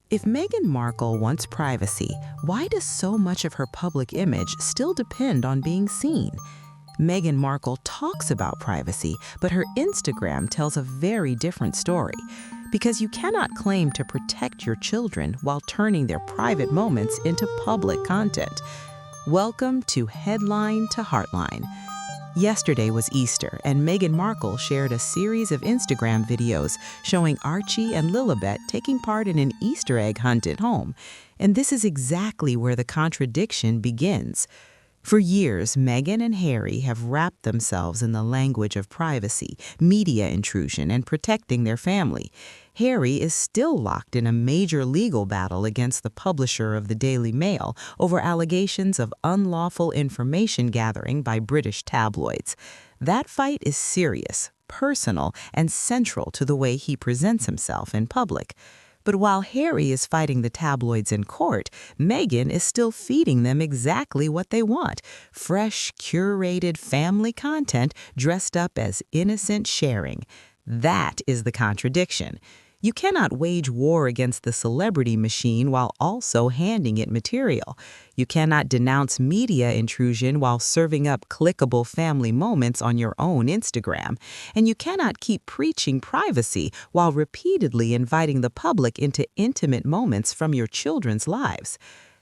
If Meghan Markle wants privacy, why does so much of her public image still depend on being seen? Meghan Markle talks about privacy, but her Instagram tells a very different story. Because you cannot claim to protect your children while turning their private moments into public content. Welcome to Headline to Heartline. Yesterday was Easter, and Meghan Markle shared a series of Instagram videos showing Archie and Lilibet taking part in an Easter egg hunt at home. And this is exactly where the contradiction begins. For years, Meghan and Harry have wrapped themselves in the language of privacy, media intrusion, and protecting their family. Harry is still locked in a major legal battle against the publisher of the Daily Mail over allegations of unlawful information gathering by British tabloids. That fight is serious, personal, and central to the way he presents himself in public. But while Harry is fighting the tabloids in court, Meghan is still feeding them exactly what they want: fresh, curated family content dressed up as innocent sharing. That is the contradiction. You cannot wage war against the celebrity machine while also handing it material. You cannot denounce media intrusion while serving up clickable family moments on your own Instagram. And you cannot keep preaching privacy while repeatedly inviting the public into intimate moments from your children's lives.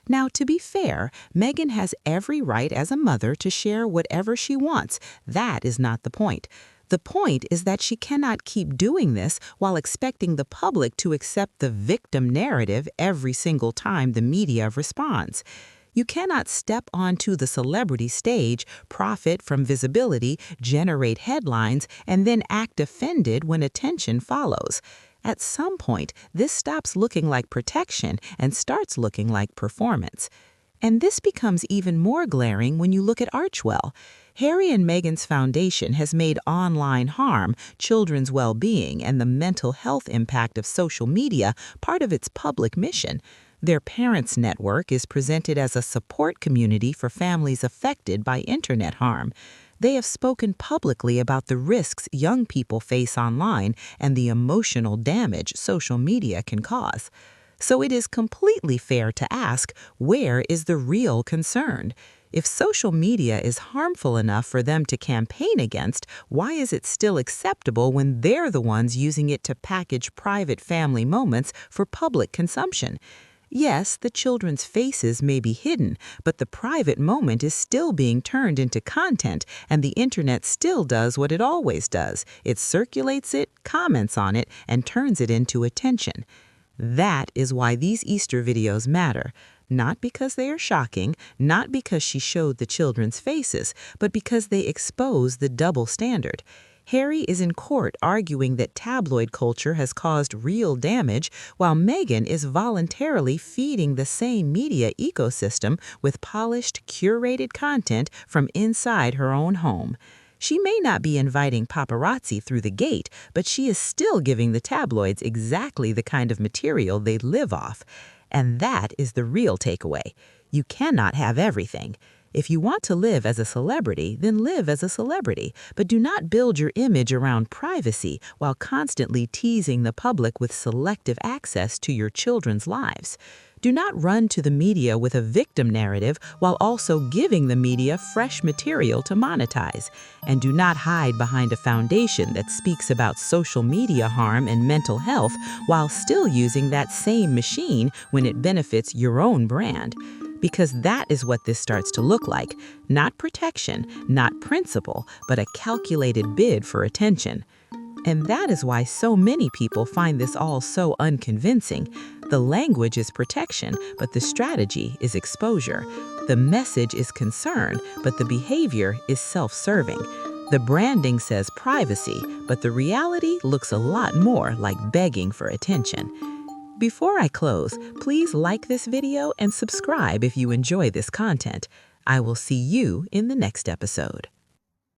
Now, to be fair, Meghan has every right as a mother to share whatever she wants. That is not the point. The point is that she cannot keep doing this while expecting the public to accept the victim narrative every single time the media responds. You cannot step onto the celebrity stage, profit from visibility, generate headlines, and then act offended when attention follows. At some point, this stops looking like protection and starts looking like performance. And this becomes even more glaring when you look at Archewell. Harry and Meghan's foundation has made online harm, children's well-being, and the mental health impact of social media part of its public mission. Their parents' network is presented as a support community for families affected by internet harm. They have spoken publicly about the risks young people face online and the emotional damage social media can cause. So it is completely fair to ask, where is the real concern? If social media is harmful enough for them to campaign against, why is it still acceptable when they're the ones using it to package private family moments for public consumption? Yes, the children's faces may be hidden, but the private moment is still being turned into content, and the internet still does what it always does. It circulates it, comments on it, and turns it into attention. That is why these Easter videos matter. Not because they are shocking, not because she showed the children's faces, but because they expose the double standard. Harry is in court arguing that tabloid culture has caused real damage, while Meghan is voluntarily feeding the same media ecosystem with polished, curated content from inside her own home. She may not be inviting paparazzi through the gate, but she is still giving the tabloids exactly the kind of material they live off. And that is the real takeaway. You cannot have everything. If you want to live as a celebrity, then live as a celebrity, but do not build your image around privacy while constantly teasing the public with selective access to your children's lives. Do not run to the media with a victim narrative while also giving the media fresh material to monetize. And do not hide behind a foundation that speaks about social media harm and mental health while still using that same machine when it benefits your own brand. Because that is what this starts to look like. Not protection, not principle, but a calculated bid for attention. And that is why so many people find this all so unconvincing. The language is protection, but the strategy is exposure. The message is concern, but the behavior is self-serving. The branding says privacy, but the reality looks a lot more like begging for attention. Before I close, please like this video and subscribe if you enjoy this content. I will see you in the next episode.